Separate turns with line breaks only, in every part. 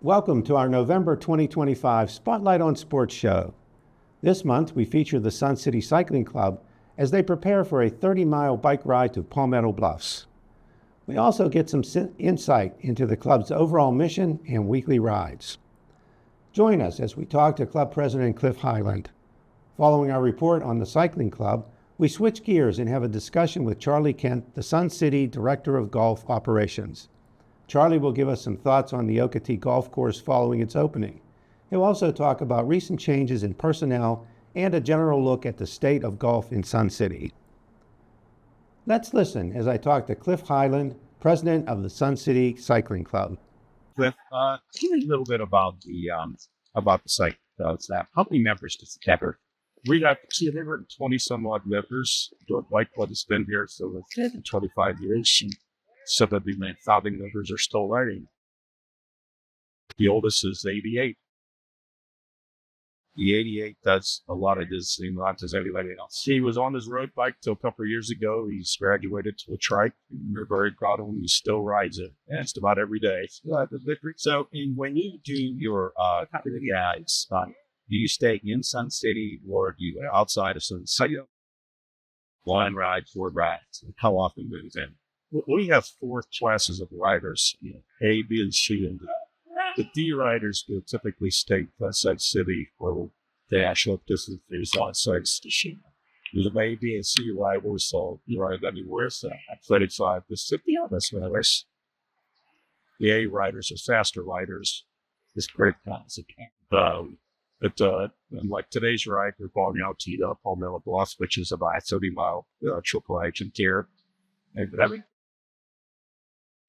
Welcome to our November 2025 Spotlight on Sports show. This month, we feature the Sun City Cycling Club as they prepare for a 30-mile bike ride to Palmetto Bluffs. We also get some insight into the club's overall mission and weekly rides. Join us as we talk to Club President Cliff Highland. Following our report on the cycling club, we switch gears and have a discussion with Charlie Kent, the Sun City Director of Golf Operations. Charlie will give us some thoughts on the Okatee Golf Course following its opening. He'll also talk about recent changes in personnel and a general look at the state of golf in Sun City. Let's listen as I talk to Cliff Highland, president of the Sun City Cycling Club.
Cliff, tell me a little bit about the site. How many members does it have? We got 220 some odd members. The bike club has been here for 25 years. And some of the main founding members are still riding. The oldest is 88. The 88 does a lot of this same lot as everybody else. He was on his road bike till a couple of years ago. He's graduated to a trike. We're very proud of him. He still rides it. And it's about every day. So when you do your guys, do you stay in Sun City or do you outside of Sun City? One ride, 4 rides. How often do you in? We have 4 classes of riders, A, B, and C. And the D riders will typically stay inside city for the actual distance outside station. The A, B, and C riders, so you ride anywhere, so at 35 to 50 hours. The A riders are faster riders. It's great concept. And like today's ride, we're going out to Palmetto Bluffs, which is about a 30-mile triple agent here.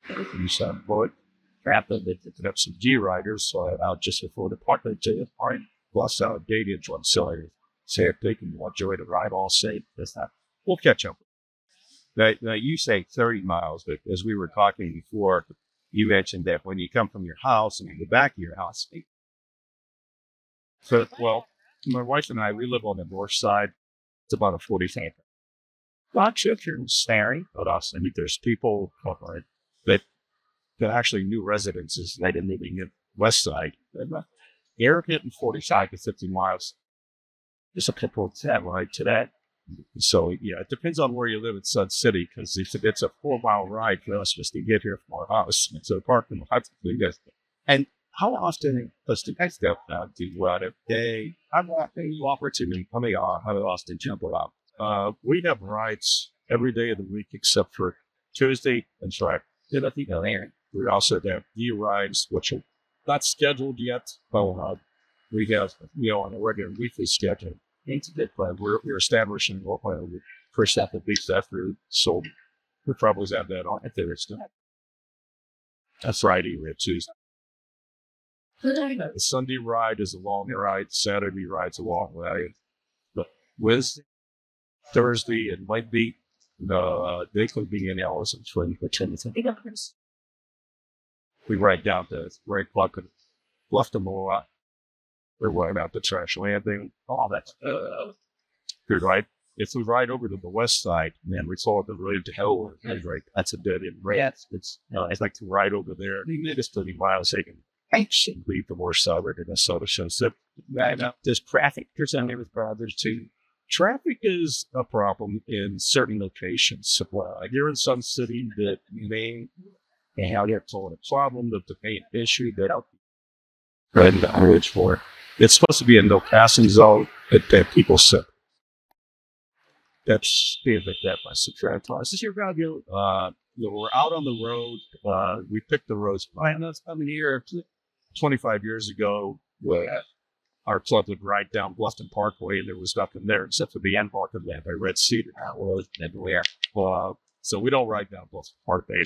And you said, boy, rapid, they picked up some G riders out just before the park. They say, all right, plus out dating one. So I say if they can enjoy the ride all safe, we'll catch up. Now, you say 30 miles, but as we were talking before, you mentioned that when you come from your house and in the back of your house. So, well, my wife and I, we live on the north side. It's about a 45. Not sure if you're staring at us. I mean, there's people that actually new residences that are living in west side. They're hitting 45 to 50 miles. There's a couple of that right to that. So, yeah, it depends on where you live in Sun City because it's a 4-mile ride for us just to get here from our house. So, parking lot. And how often does the next step do you ride every day? How often jump around? We have rides every day of the week except for Tuesday and Friday. We also have D rides, which are not scheduled yet, but we have, on a regular weekly schedule. It's a bit plan. We're establishing what we first have to beat that through, so we probably have that on at there. That's Friday, we have Tuesday. The Sunday ride is a long ride. Saturday ride's a long ride. But Wednesday, Thursday, it might be they could be in hours and 20 for 10 minutes. We ride down to Ray Pluck and Bluffton a lot. We're right out the trash landing. All that good, right? If we ride over to the west side, man, we saw the road to hell. Right, that's a dead end. Right, I'd like to ride over there. It's 30 miles. They can leave the more suburb in Minnesota. So there's traffic. There's only with brothers too. Traffic is a problem in certain locations. You're in Sun City, the main and how they're told a problem, the main issue that it's supposed to be a no passing zone that people sit. That's being like that by subtract. This is your value. We're out on the road. We picked the roads. I mean, here 25 years ago, our club would ride down Bluffton Parkway, and there was nothing there except for the end market land by Red Cedar. Everywhere. So we don't ride down Bluffton Parkway.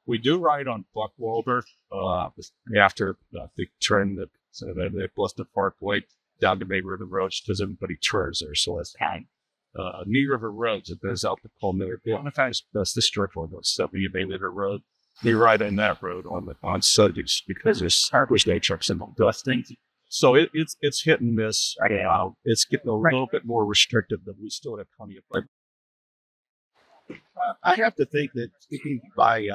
We do ride on Buckwalder after the turn that Bluffton Parkway down to May River Road because everybody turns there. So that's New River Road that goes out to Palmetto. That's the strip on those 70 May River Road. They ride on that road on Sundays because there's day trucks and those things. So it's hit and miss. It's getting a little bit more restrictive, but we still have plenty of. I have to think that by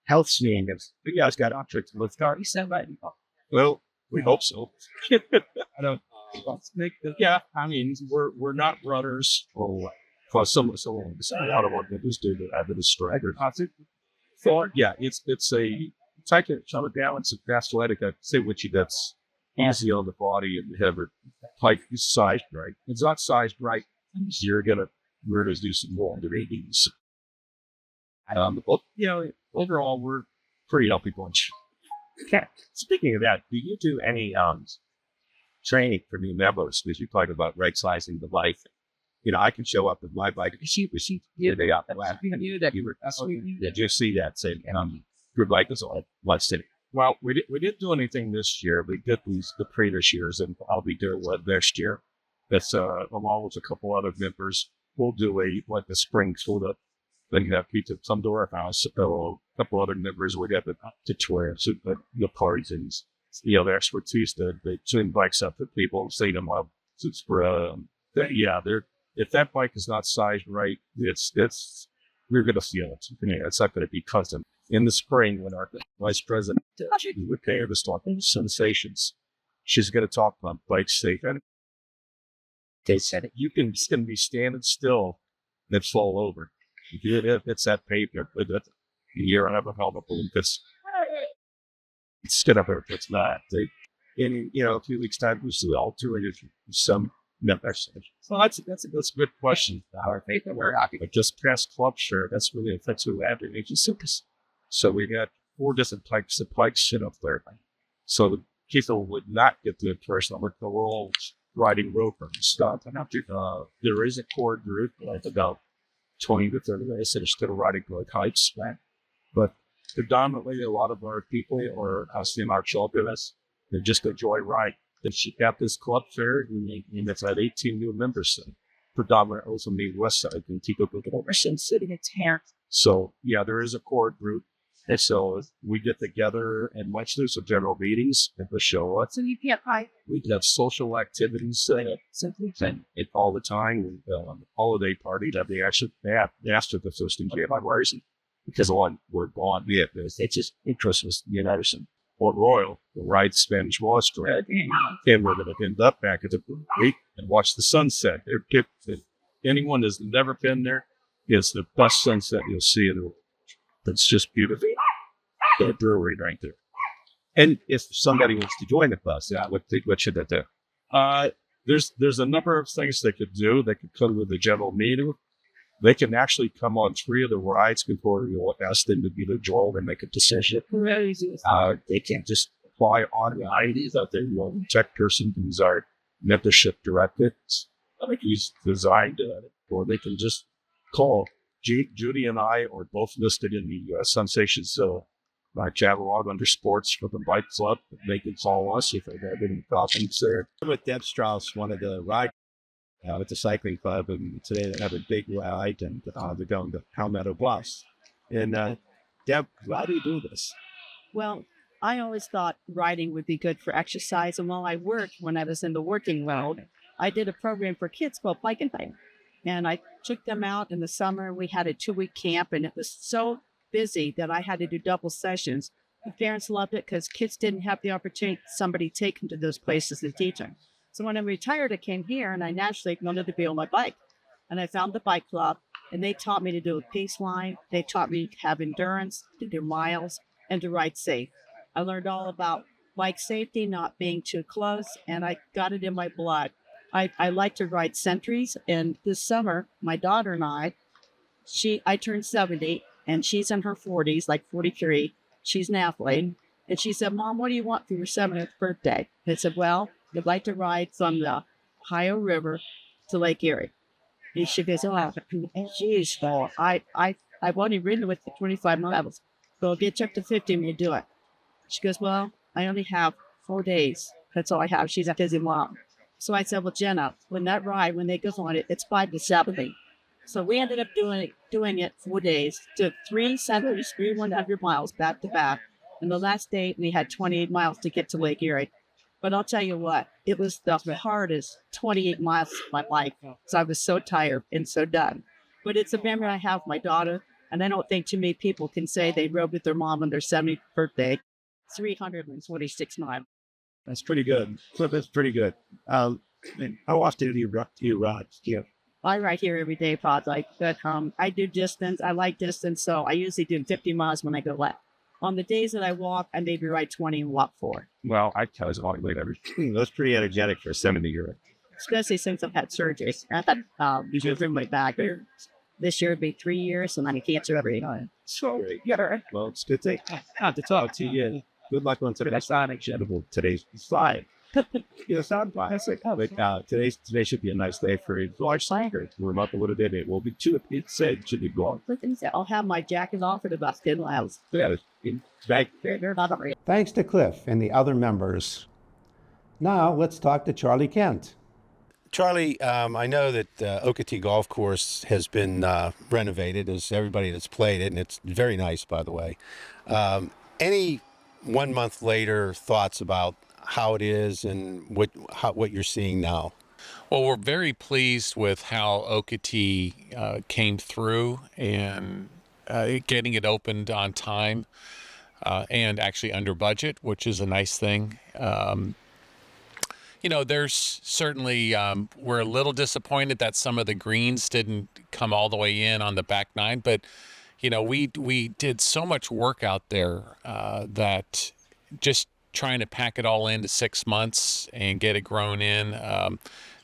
health screening. You guys got options. Let's start.
Well, we hope so.
I don't.
Yeah, I mean, we're not runners or what. Plus, a lot of our members do the staggered. So yeah, it's a type of balance of athletic activity that's easy on the body and have it like sized right. It's not sized right. We're gonna do some more readings. But overall, we're a pretty healthy bunch.
Okay. Speaking of that, do you do any training for new members? Because you talked about right sizing the bike. I can show up with my bike. Did you see that? Say, your bike is on Life City.
Well, we didn't do anything this year. We did the previous years, and I'll be doing one next year. That's along with a couple other members. We'll do a spring cleanup. Then you have pizza, some to our house. A couple other members. We got the tutorials, the parties, and the expertise to tune bikes up to people, see them up. If that bike is not sized right, we're gonna feel it. It's not gonna be custom. In the spring, when our vice president would pay her to talk sensations, she's gonna talk about bike safety.
They said it.
You can be standing still and fall over. If it's that pavement, you're on a helmet balloon. It's good up there. It's not. In a few weeks' time, we see alternative some members. So that's a good question. But just past club share, that's really affects who have to circus. So we got 4 different types of bikes sit up there. So the people would not get the impression that we're all riding rope and stuff. There is a core group, like about 20 to 30 guys that are still riding like hikes, right? But predominantly a lot of our people are in our children's. They just enjoy ride. Then she got this club fair, and it's had 18 new members, predominantly from the west side in Tico City. It's here. So yeah, there is a core group. And so we get together and watch those general meetings and the show. So you can't hide. We have social activities and all the time. On the holiday party that they actually after the first in January because one we're gone. Yeah, it's just interest in United Port Royal, the ride Spanish Wall Street, and we're going to end up back at the week and watch the sunset. Anyone that's never been there, it's the best sunset you'll see in the world. It's just beautiful. The brewery right there.
And if somebody wants to join the bus, what should they do?
There's a number of things they could do. They could come with the general meeting. They can actually come on 3 of the rides before you ask them to be the join and make a decision. They can't just apply online. That they will check person who's our membership director. I think he's designed it, or they can just call. Judy and I are both listed in the sensations catalog under sports for the bike club. They can call us if they have any topics there.
With Deb Strauss wanted to ride with the cycling club, and today they have a big ride, and they're going to Palmetto Bluffs. And Deb, how do you do this?
Well, I always thought riding would be good for exercise, and while I worked, when I was in the working world, I did a program for kids called Bike and Thing. And I took them out in the summer. We had a 2-week camp, and it was so busy that I had to do double sessions. The parents loved it because kids didn't have the opportunity somebody take them to those places to teach them. So when I retired, I came here, and I naturally wanted to be on my bike. And I found the bike club, and they taught me to do a peace line. They taught me to have endurance, to do miles, and to ride safe. I learned all about bike safety, not being too close, and I got it in my blood. I like to ride centuries, and this summer, my daughter and I turned 70, and she's in her 40s, like 43. She's an athlete, and she said, "Mom, what do you want for your 70th birthday?" I said, "Well, I'd like to ride from the Ohio River to Lake Erie." And she goes, "Oh, geez, I've only ridden with 25 miles, so I'll get you up to 50 and we'll do it." She goes, "Well, I only have 4 days. That's all I have." She's a busy mom. So I said, "Well, Jenna, when they go on it, it's 5 to 70. So we ended up doing it 4 days, took 3 centuries, 100 miles back to back. And the last day we had 28 miles to get to Lake Erie. But I'll tell you what, it was the hardest 28 miles of my life. So I was so tired and so done. But it's a memory I have of my daughter. And I don't think too many people can say they rode with their mom on their 70th birthday, 326 miles.
That's pretty good. So that's pretty good. And how often do you ride? Yeah.
I ride here every day, Pod. But I do distance. I like distance, so I usually do 50 miles when I go left. On the days that I walk, I maybe ride 20 and walk 4.
Well, I tell you, walking late every.
That's pretty energetic for a 70-year-old.
Especially since I've had surgery. I've had surgery in my back. This year would be 3 years, and I'm cancer every time.
So, well, it's good to talk to you. Good luck on today's today's slide. Sound classic. But today should be a nice day for a large slider. We're about to what it will be 2. It said should be gone.
I'll have my jacket off at about 10 miles.
Yeah, back.
Thanks to Cliff and the other members. Now let's talk to Charlie Kent. Charlie, I know that Okatee Golf Course has been renovated, as everybody that's played it, and it's very nice, by the way. Any 1 month later thoughts about how it is and what you're seeing now?
Well, we're very pleased with how Okatee came through and getting it opened on time and actually under budget, which is a nice thing. There's certainly, we're a little disappointed that some of the greens didn't come all the way in on the back 9, but, we did so much work out there that just trying to pack it all into 6 months and get it grown in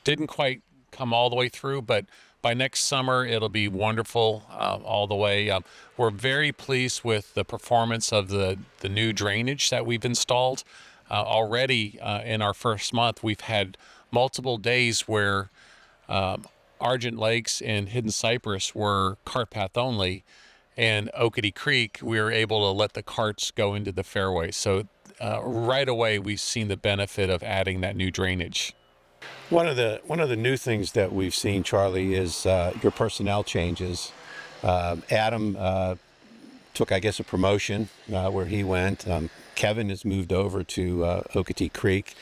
didn't quite come all the way through, but by next summer, it'll be wonderful all the way. We're very pleased with the performance of the new drainage that we've installed. Already in our first month, we've had multiple days where Argent Lakes and Hidden Cypress were cart path only, and Okatee Creek, we were able to let the carts go into the fairway. So right away, we've seen the benefit of adding that new drainage.
One of the new things that we've seen, Charlie, is your personnel changes. Adam took, I guess, a promotion where he went. Kevin has moved over to Okatee Creek.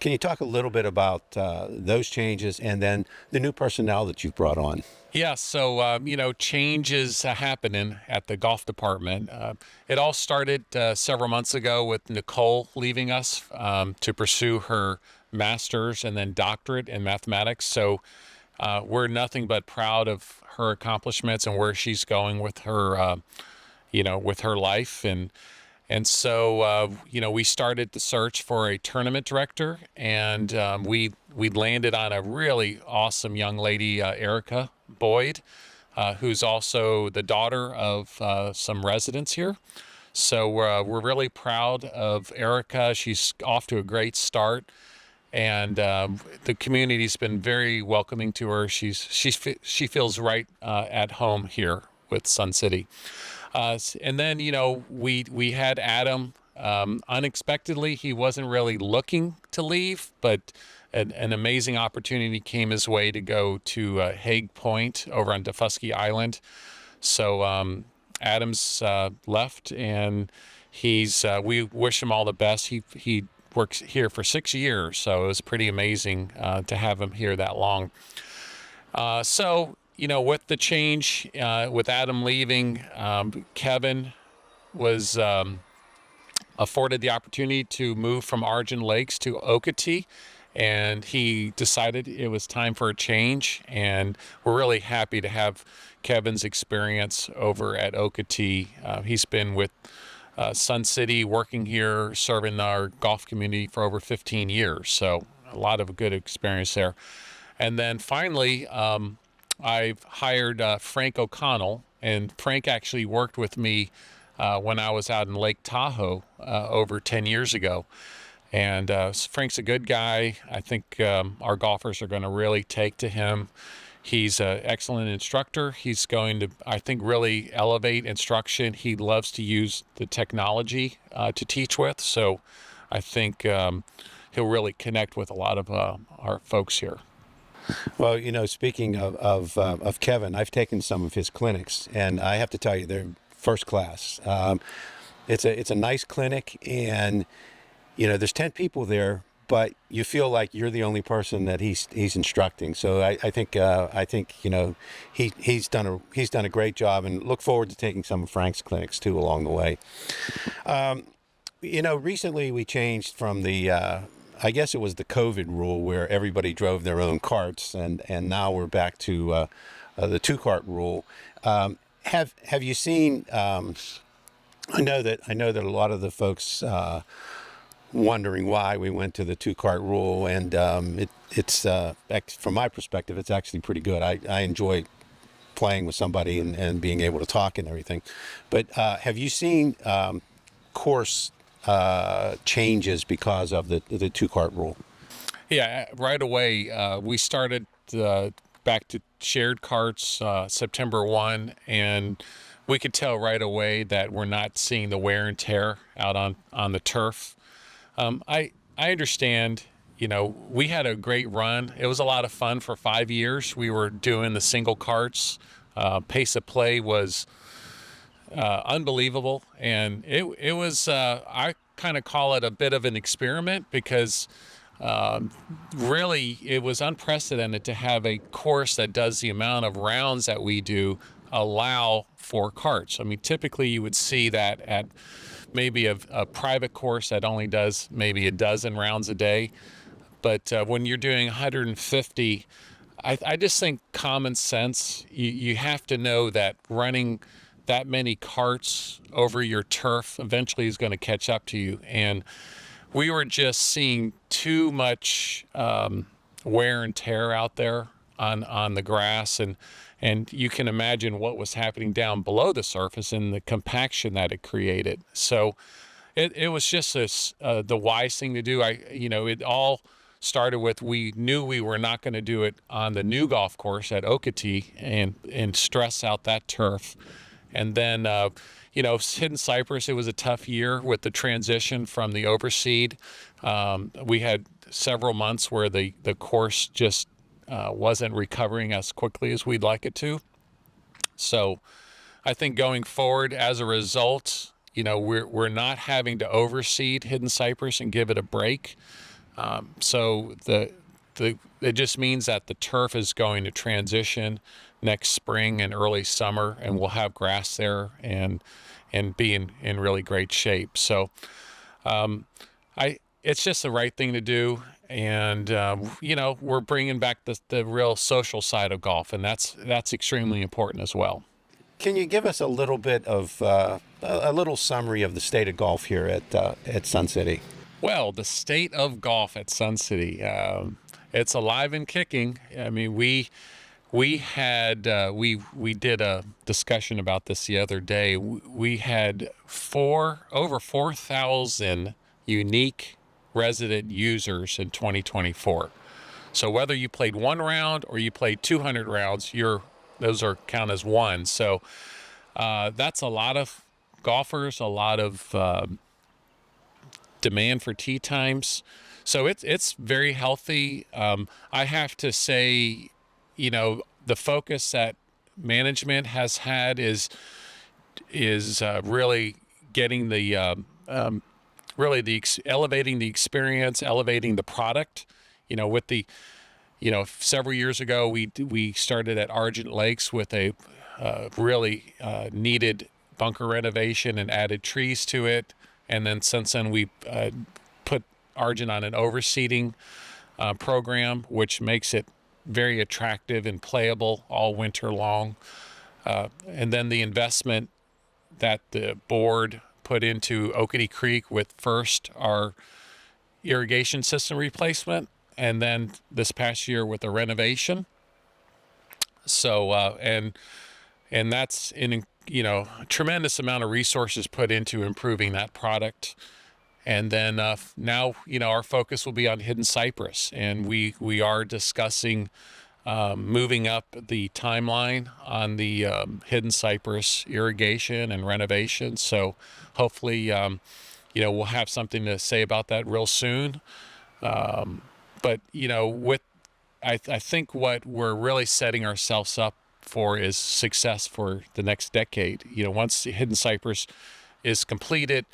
Can you talk a little bit about those changes and then the new personnel that you've brought on?
Yeah, so, change is happening at the golf department. It all started several months ago with Nicole leaving us to pursue her master's and then doctorate in mathematics. So we're nothing but proud of her accomplishments and where she's going with her, with her life. And so, we started the search for a tournament director, and we landed on a really awesome young lady, Erica Boyd, who's also the daughter of some residents here. So we're really proud of Erica. She's off to a great start, and the community's been very welcoming to her. She feels right at home here with Sun City. And then, we had Adam. Unexpectedly, he wasn't really looking to leave, but an amazing opportunity came his way to go to Hague Point over on Defusky Island. So Adam's left, and we wish him all the best. He works here for 6 years, so it was pretty amazing to have him here that long. With the change, with Adam leaving, Kevin was afforded the opportunity to move from Argent Lakes to Okatee, and he decided it was time for a change. And we're really happy to have Kevin's experience over at Okatee. He's been with Sun City, working here, serving our golf community for over 15 years. So a lot of good experience there. And then finally, I've hired Frank O'Connell, and Frank actually worked with me when I was out in Lake Tahoe over 10 years ago. And Frank's a good guy. I think our golfers are going to really take to him. He's an excellent instructor. He's going to, I think, really elevate instruction. He loves to use the technology to teach with. So I think he'll really connect with a lot of our folks here.
Well, speaking of Kevin, I've taken some of his clinics, and I have to tell you, they're first class. It's a nice clinic, and there's 10 people there,
but you feel like you're the only person that he's instructing. So I think you know he's done a great job, and look forward to taking some of Frank's clinics too along the way. You know, recently we changed from the I guess it was the COVID rule where everybody drove their own carts, and now we're back to the 2-cart rule. Have you seen? I know that a lot of the folks wondering why we went to the 2-cart rule, and it's from my perspective, it's actually pretty good. I enjoy playing with somebody and being able to talk and everything. But have you seen course changes because of the 2-cart rule?
Yeah, right away we started back to shared carts September 1, and we could tell right away that we're not seeing the wear and tear out on the turf. I understand, you know, we had a great run. It was a lot of fun for 5 years. We were doing the single carts. Pace of play was unbelievable, and it was I kind of call it a bit of an experiment, because really it was unprecedented to have a course that does the amount of rounds that we do allow for carts. I mean, typically you would see that at maybe a private course that only does maybe a dozen rounds a day, but when you're doing 150, I just think common sense, you have to know that running that many carts over your turf eventually is going to catch up to you. And we were just seeing too much wear and tear out there on the grass, and you can imagine what was happening down below the surface and the compaction that it created. So it was just the wise thing to do. It all started with, we knew we were not going to do it on the new golf course at Okatee and stress out that turf. And then, Hidden Cypress, it was a tough year with the transition from the overseed. We had several months where the course just wasn't recovering as quickly as we'd like it to. So I think going forward, as a result, we're not having to overseed Hidden Cypress and give it a break. So it just means that the turf is going to transition next spring and early summer, and we'll have grass there and be in really great shape. So it's just the right thing to do. And, we're bringing back the real social side of golf, and that's extremely important as well.
Can you give us a little bit of a little summary of the state of golf here at Sun City?
Well, the state of golf at Sun City, it's alive and kicking. I mean, we did a discussion about this the other day. We had over 4,000 unique resident users in 2024. So whether you played one round or you played 200 rounds, those are count as one. So that's a lot of golfers, a lot of demand for tee times. So it's very healthy. I have to say, the focus that management has had is really getting elevating the experience, elevating the product. Several years ago we started at Argent Lakes with a really needed bunker renovation and added trees to it, and then since then we put Argent on an overseeding program, which makes it very attractive and playable all winter long. And then the investment that the board put into Okatee Creek with first our irrigation system replacement, and then this past year with the renovation. So and that's a tremendous amount of resources put into improving that product. And then now, our focus will be on Hidden Cypress, and we are discussing moving up the timeline on the Hidden Cypress irrigation and renovation. So hopefully, we'll have something to say about that real soon. But I think what we're really setting ourselves up for is success for the next decade. Once Hidden Cypress is completed,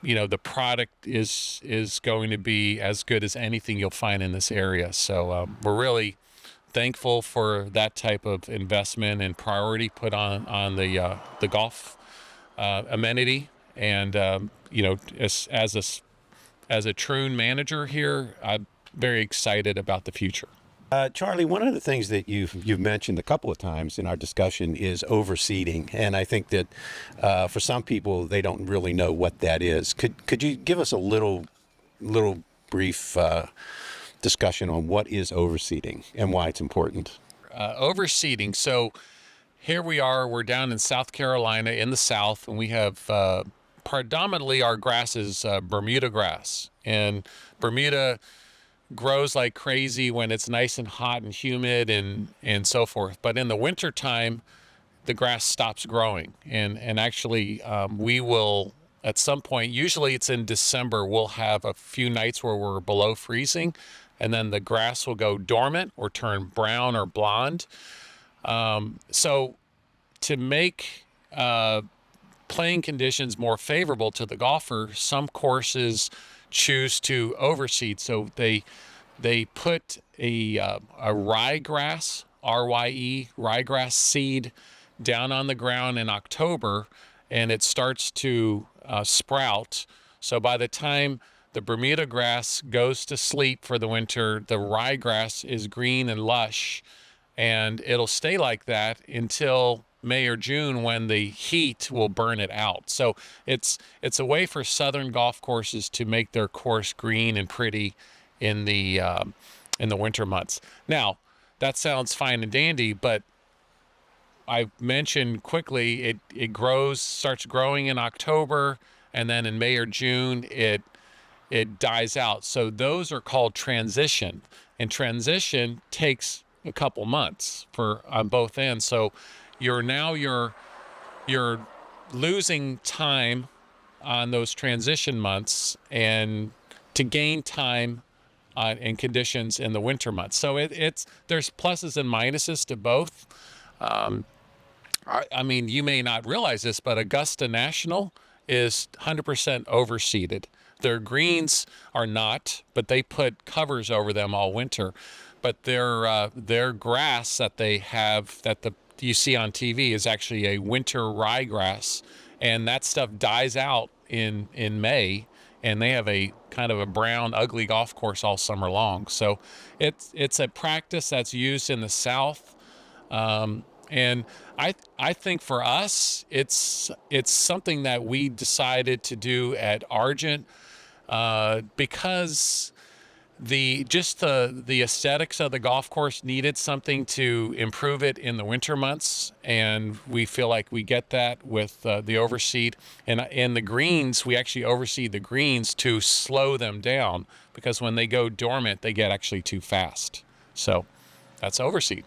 the product is going to be as good as anything you'll find in this area. So we're really thankful for that type of investment and priority put on the golf amenity. And as a Troon manager here, I'm very excited about the future.
Charlie, one of the things that you've mentioned a couple of times in our discussion is overseeding, and I think that for some people they don't really know what that is. Could you give us a little brief discussion on what is overseeding and why it's important?
Overseeding. So here we're down in South Carolina in the South, and we have predominantly our grass is Bermuda grass, and Bermuda grows like crazy when it's nice and hot and humid and so forth. But in the winter time, the grass stops growing. And actually, we will, at some point, usually it's in December, we'll have a few nights where we're below freezing, and then the grass will go dormant or turn brown or blonde. So to make playing conditions more favorable to the golfer, some courses choose to overseed. So they put a ryegrass, RYE, ryegrass seed down on the ground in October, and it starts to sprout. So by the time the Bermuda grass goes to sleep for the winter, the ryegrass is green and lush, and it'll stay like that until May or June when the heat will burn it out. So it's a way for southern golf courses to make their course green and pretty in the winter months. Now, that sounds fine and dandy, but I mentioned quickly it starts growing in October, and then in May or June it dies out. So those are called transition, and transition takes a couple months on both ends. So you're losing time on those transition months and to gain time and conditions in the winter months. So there's pluses and minuses to both. I mean, you may not realize this, but Augusta National is 100% overseeded. Their greens are not, but they put covers over them all winter. But their grass that they have you see on TV is actually a winter ryegrass, and that stuff dies out in May, and they have a kind of a brown, ugly golf course all summer long. So it's a practice that's used in the South, and I think for us it's something that we decided to do at Argent because the aesthetics of the golf course needed something to improve it in the winter months, and we feel like we get that with the overseed. And the greens, we actually overseed the greens to slow them down, because when they go dormant, they get actually too fast. So that's overseed.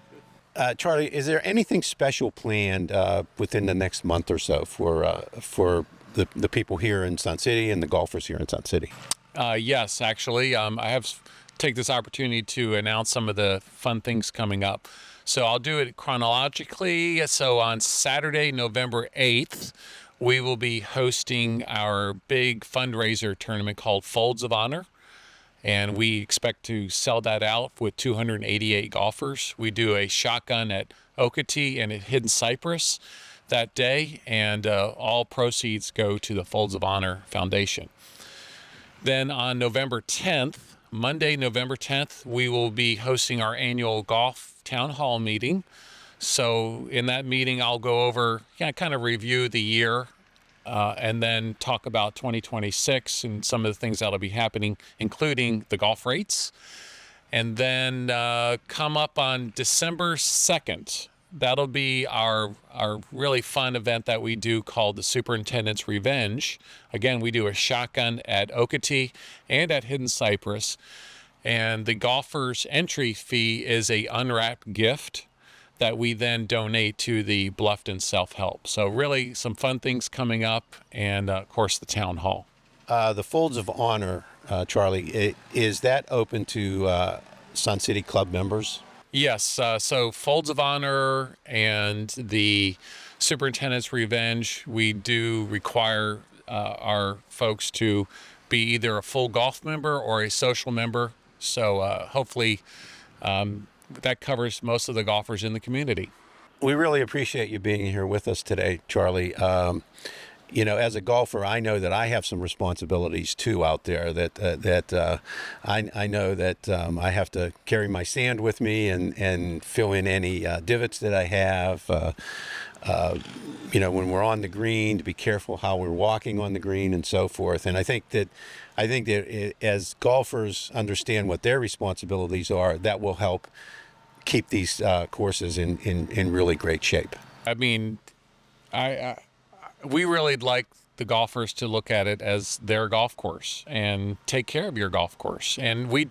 Charlie, is there anything special planned within the next month or so for the people here in Sun City and the golfers here in Sun City?
Yes, actually, I have take this opportunity to announce some of the fun things coming up. So I'll do it chronologically. So on Saturday, November 8th, we will be hosting our big fundraiser tournament called Folds of Honor. And we expect to sell that out with 288 golfers. We do a shotgun at Okatee and at Hidden Cypress that day, and all proceeds go to the Folds of Honor Foundation. Then on November 10th, Monday, November 10th, we will be hosting our annual golf town hall meeting. So in that meeting, I'll go over, kind of review the year, and then talk about 2026 and some of the things that'll be happening, including the golf rates. And then come up on December 2nd, that'll be our really fun event that we do called the Superintendent's Revenge. Again, we do a shotgun at Okatee and at Hidden Cypress. And the golfer's entry fee is a unwrapped gift that we then donate to the Bluffton Self-Help. So really some fun things coming up, and of course the town hall.
The Folds of Honor, Charlie, is that open to Sun City Club members?
Yes, so Folds of Honor and the Superintendent's Revenge, we do require our folks to be either a full golf member or a social member. So hopefully that covers most of the golfers in the community.
We really appreciate you being here with us today, Charlie. You know, as a golfer, I know that I have some responsibilities too out there. I know that I have to carry my sand with me and fill in any divots that I have. You know, when we're on the green, to be careful how we're walking on the green and so forth. And I think that as golfers understand what their responsibilities are, that will help keep these courses in really great shape.
I mean, we really like the golfers to look at it as their golf course and take care of your golf course. And we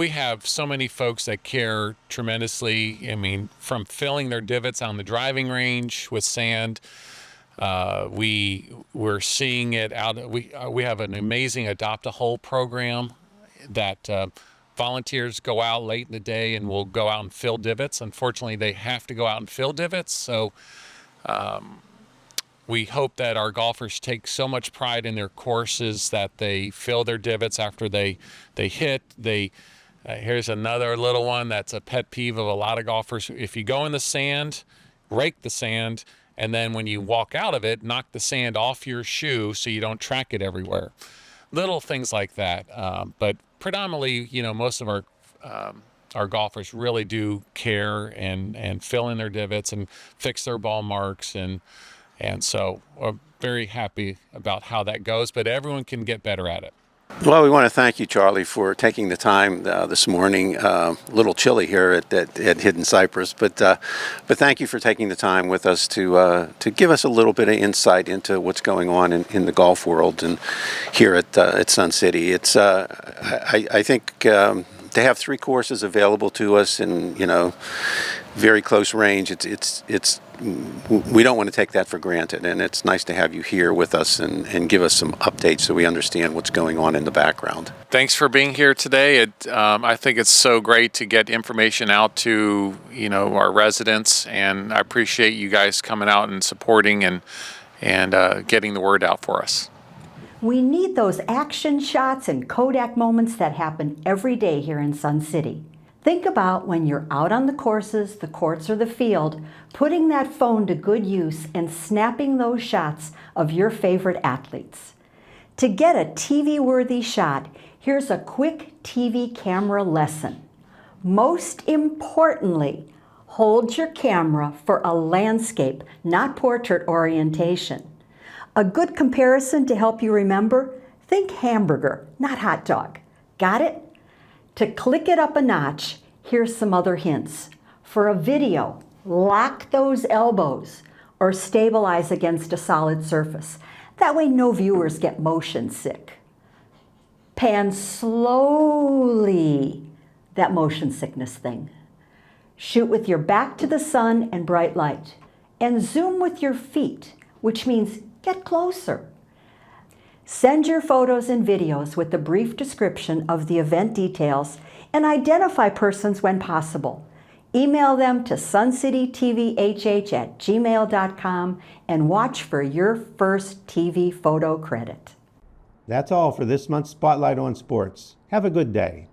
have so many folks that care tremendously. I mean, from filling their divots on the driving range with sand, we're seeing it out. We have an amazing Adopt a Hole program that volunteers go out late in the day and will go out and fill divots. Unfortunately, they have to go out and fill divots. So we hope that our golfers take so much pride in their courses that they fill their divots after they hit. Here's another little one that's a pet peeve of a lot of golfers. If you go in the sand, rake the sand, and then when you walk out of it, knock the sand off your shoe so you don't track it everywhere. Little things like that. But predominantly, you know, most of our golfers really do care and fill in their divots and fix their ball marks. And so we're very happy about how that goes, but everyone can get better at it.
Well, we want to thank you, Charlie, for taking the time this morning. A little chilly here at Hidden Cypress, but thank you for taking the time with us to give us a little bit of insight into what's going on in the golf world and here at Sun City. It's I think to have 3 courses available to us in, you know, very close range. It's we don't want to take that for granted, and it's nice to have you here with us and give us some updates so we understand what's going on in the background.
Thanks for being here today. I think it's so great to get information out to, you know, our residents, and I appreciate you guys coming out and supporting and getting the word out for us.
We need those action shots and Kodak moments that happen every day here in Sun City. Think about when you're out on the courses, the courts, or the field, putting that phone to good use and snapping those shots of your favorite athletes. To get a TV-worthy shot, here's a quick TV camera lesson. Most importantly, hold your camera for a landscape, not portrait orientation. A good comparison to help you remember, think hamburger, not hot dog. Got it? To click it up a notch, here's some other hints. For a video, lock those elbows or stabilize against a solid surface. That way no viewers get motion sick. Pan slowly, that motion sickness thing. Shoot with your back to the sun and bright light. And zoom with your feet, which means get closer. Send your photos and videos with a brief description of the event details and identify persons when possible. Email them to suncitytvhh@gmail.com and watch for your first TV photo credit. That's all for this month's Spotlight on Sports. Have a good day.